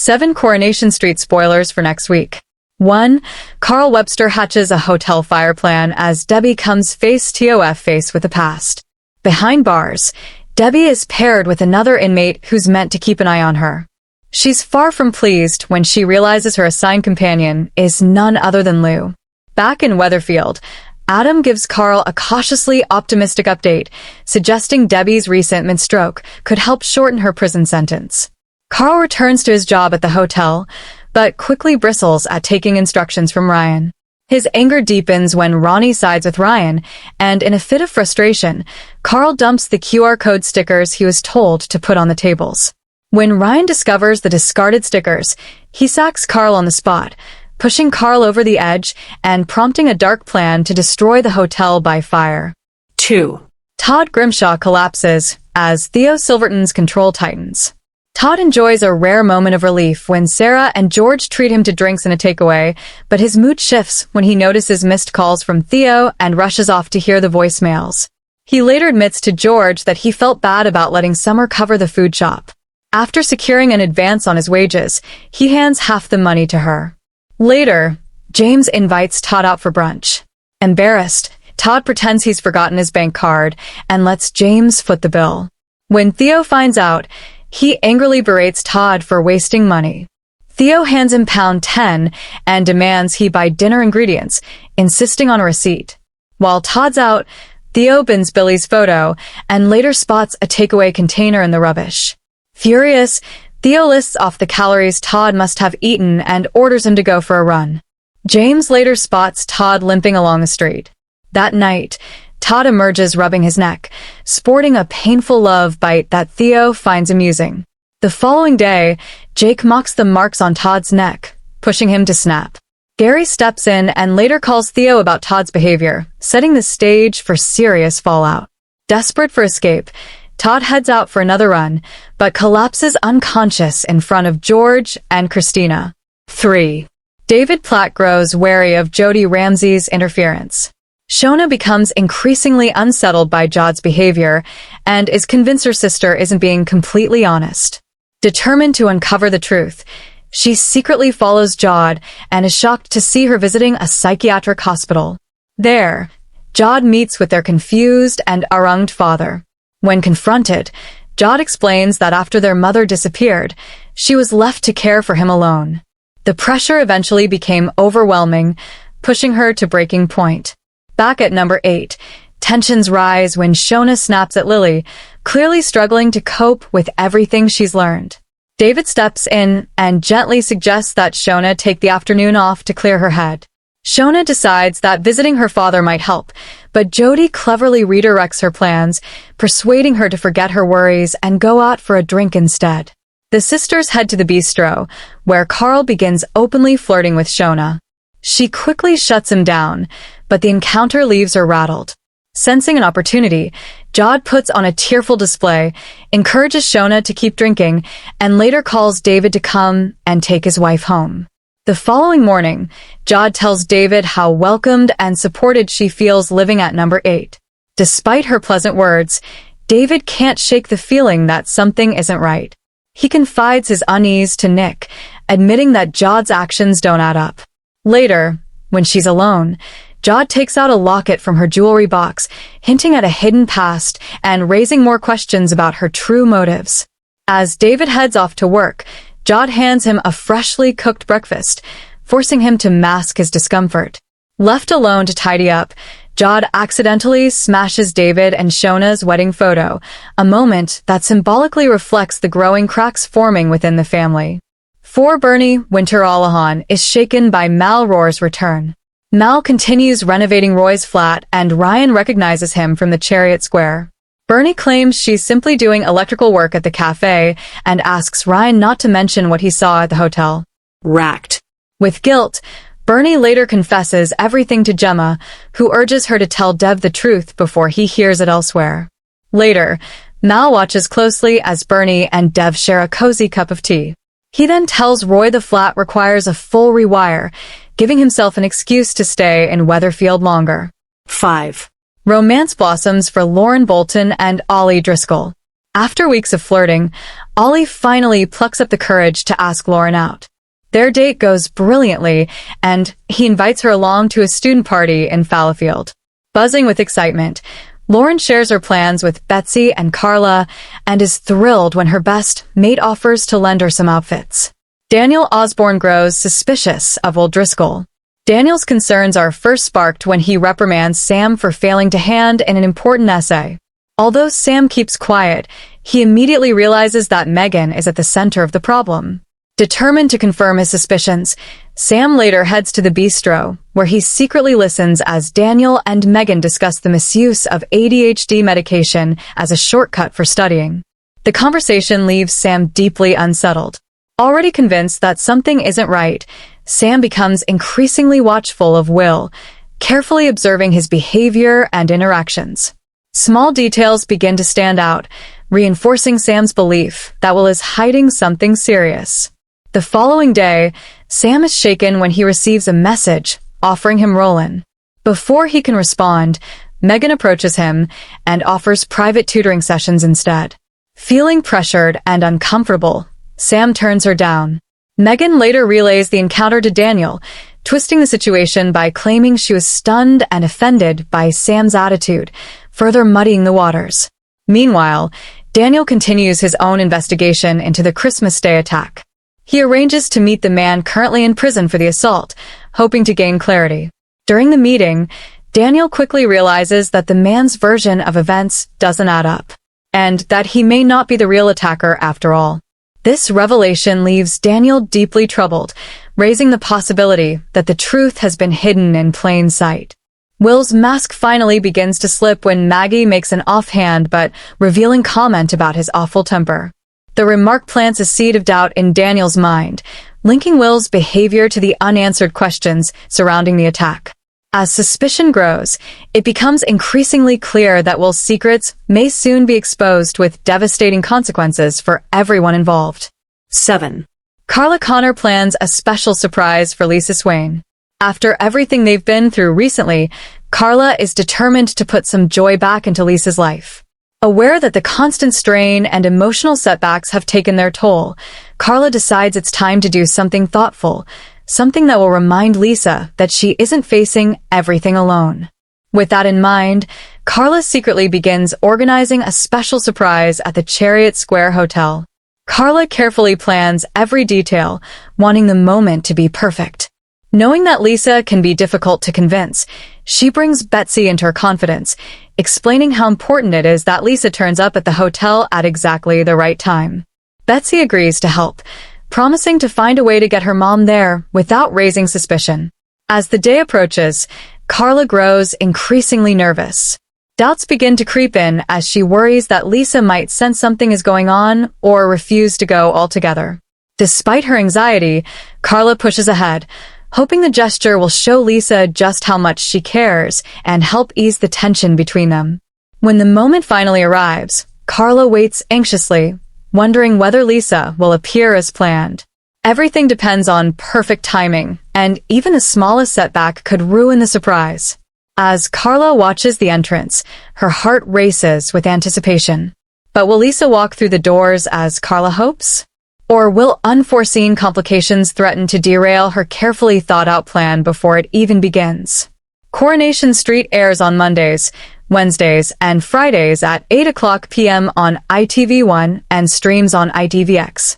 7 Coronation Street spoilers for next week. 1. Carl Webster hatches a hotel fire plan as Debbie comes face-to-face with the past. Behind bars, Debbie is paired with another inmate who's meant to keep an eye on her. She's far from pleased when she realizes her assigned companion is none other than Lou. Back in Weatherfield, Adam gives Carl a cautiously optimistic update, suggesting Debbie's recent mid-stroke could help shorten her prison sentence. Carl returns to his job at the hotel, but quickly bristles at taking instructions from Ryan. His anger deepens when Ronnie sides with Ryan, and in a fit of frustration, Carl dumps the QR code stickers he was told to put on the tables. When Ryan discovers the discarded stickers, he sacks Carl on the spot, pushing Carl over the edge and prompting a dark plan to destroy the hotel by fire. 2. Todd Grimshaw collapses as Theo Silverton's control tightens. Todd enjoys a rare moment of relief when Sarah and George treat him to drinks and a takeaway, but his mood shifts when he notices missed calls from Theo and rushes off to hear the voicemails. He later admits to George that he felt bad about letting Summer cover the food shop. After securing an advance on his wages, he hands half the money to her. Later, James invites Todd out for brunch. Embarrassed, Todd pretends he's forgotten his bank card and lets James foot the bill. When Theo finds out, he angrily berates Todd for wasting money. Theo hands him pound 10 and demands he buy dinner ingredients, insisting on a receipt. While Todd's out, Theo bins Billy's photo and later spots a takeaway container in the rubbish. Furious, Theo lists off the calories Todd must have eaten and orders him to go for a run. James later spots Todd limping along the street. That night, Todd emerges rubbing his neck, sporting a painful love bite that Theo finds amusing. The following day, Jake mocks the marks on Todd's neck, pushing him to snap. Gary steps in and later calls Theo about Todd's behavior, setting the stage for serious fallout. Desperate for escape, Todd heads out for another run, but collapses unconscious in front of George and Christina. 3. David Platt grows wary of Jody Ramsey's interference. Shona becomes increasingly unsettled by Jod's behavior and is convinced her sister isn't being completely honest. Determined to uncover the truth, she secretly follows Jod and is shocked to see her visiting a psychiatric hospital. There, Jod meets with their confused and harangued father. When confronted, Jod explains that after their mother disappeared, she was left to care for him alone. The pressure eventually became overwhelming, pushing her to breaking point. Back at number 8, tensions rise when Shona snaps at Lily, clearly struggling to cope with everything she's learned. David steps in and gently suggests that Shona take the afternoon off to clear her head. Shona decides that visiting her father might help, but Jody cleverly redirects her plans, persuading her to forget her worries and go out for a drink instead. The sisters head to the bistro, where Carl begins openly flirting with Shona. She quickly shuts him down, but the encounter leaves her rattled. Sensing an opportunity, Jod puts on a tearful display, encourages Shona to keep drinking, and later calls David to come and take his wife home. The following morning, Jod tells David how welcomed and supported she feels living at number 8. Despite her pleasant words, David can't shake the feeling that something isn't right. He confides his unease to Nick, admitting that Jod's actions don't add up. Later, when she's alone, Jod takes out a locket from her jewelry box, hinting at a hidden past and raising more questions about her true motives. As David heads off to work, Jod hands him a freshly cooked breakfast, forcing him to mask his discomfort. Left alone to tidy up, Jod accidentally smashes David and Shona's wedding photo, a moment that symbolically reflects the growing cracks forming within the family. 4. Bernie Winter-Allahan is shaken by Mal Rohr's return. Mal continues renovating Roy's flat and Ryan recognizes him from the Chariot Square. Bernie claims she's simply doing electrical work at the cafe and asks Ryan not to mention what he saw at the hotel. Racked. With guilt, Bernie later confesses everything to Gemma, who urges her to tell Dev the truth before he hears it elsewhere. Later, Mal watches closely as Bernie and Dev share a cozy cup of tea. He then tells Roy the flat requires a full rewire, giving himself an excuse to stay in Weatherfield longer. 5. Romance blossoms for Lauren Bolton and Ollie Driscoll. After weeks of flirting, Ollie finally plucks up the courage to ask Lauren out. Their date goes brilliantly, and he invites her along to a student party in Fallowfield. Buzzing with excitement, Lauren shares her plans with Betsy and Carla and is thrilled when her best mate offers to lend her some outfits. Daniel Osborne grows suspicious of old Driscoll. Daniel's concerns are first sparked when he reprimands Sam for failing to hand in an important essay. Although Sam keeps quiet, he immediately realizes that Megan is at the center of the problem. Determined to confirm his suspicions, Sam later heads to the bistro, where he secretly listens as Daniel and Megan discuss the misuse of ADHD medication as a shortcut for studying. The conversation leaves Sam deeply unsettled. Already convinced that something isn't right, Sam becomes increasingly watchful of Will, carefully observing his behavior and interactions. Small details begin to stand out, reinforcing Sam's belief that Will is hiding something serious. The following day, Sam is shaken when he receives a message offering him Roland. Before he can respond, Megan approaches him and offers private tutoring sessions instead. Feeling pressured and uncomfortable, Sam turns her down. Megan later relays the encounter to Daniel, twisting the situation by claiming she was stunned and offended by Sam's attitude, further muddying the waters. Meanwhile, Daniel continues his own investigation into the Christmas Day attack. He arranges to meet the man currently in prison for the assault, hoping to gain clarity. During the meeting, Daniel quickly realizes that the man's version of events doesn't add up, and that he may not be the real attacker after all. This revelation leaves Daniel deeply troubled, raising the possibility that the truth has been hidden in plain sight. Will's mask finally begins to slip when Maggie makes an offhand but revealing comment about his awful temper. The remark plants a seed of doubt in Daniel's mind, linking Will's behavior to the unanswered questions surrounding the attack. As suspicion grows, it becomes increasingly clear that Will's secrets may soon be exposed with devastating consequences for everyone involved. 7. Carla Connor plans a special surprise for Lisa Swain. After everything they've been through recently, Carla is determined to put some joy back into Lisa's life. Aware that the constant strain and emotional setbacks have taken their toll, Carla decides it's time to do something thoughtful, something that will remind Lisa that she isn't facing everything alone. With that in mind, Carla secretly begins organizing a special surprise at the Chariot Square Hotel. Carla carefully plans every detail, wanting the moment to be perfect. Knowing that Lisa can be difficult to convince, she brings Betsy into her confidence, explaining how important it is that Lisa turns up at the hotel at exactly the right time. Betsy agrees to help, promising to find a way to get her mom there without raising suspicion. As the day approaches, Carla grows increasingly nervous. Doubts begin to creep in as she worries that Lisa might sense something is going on or refuse to go altogether. Despite her anxiety, Carla pushes ahead, hoping the gesture will show Lisa just how much she cares and help ease the tension between them. When the moment finally arrives, Carla waits anxiously, wondering whether Lisa will appear as planned. Everything depends on perfect timing, and even the smallest setback could ruin the surprise. As Carla watches the entrance, her heart races with anticipation. But will Lisa walk through the doors as Carla hopes? Or will unforeseen complications threaten to derail her carefully thought-out plan before it even begins? Coronation Street airs on Mondays, Wednesdays, and Fridays at 8 o'clock p.m. on ITV1 and streams on ITVX.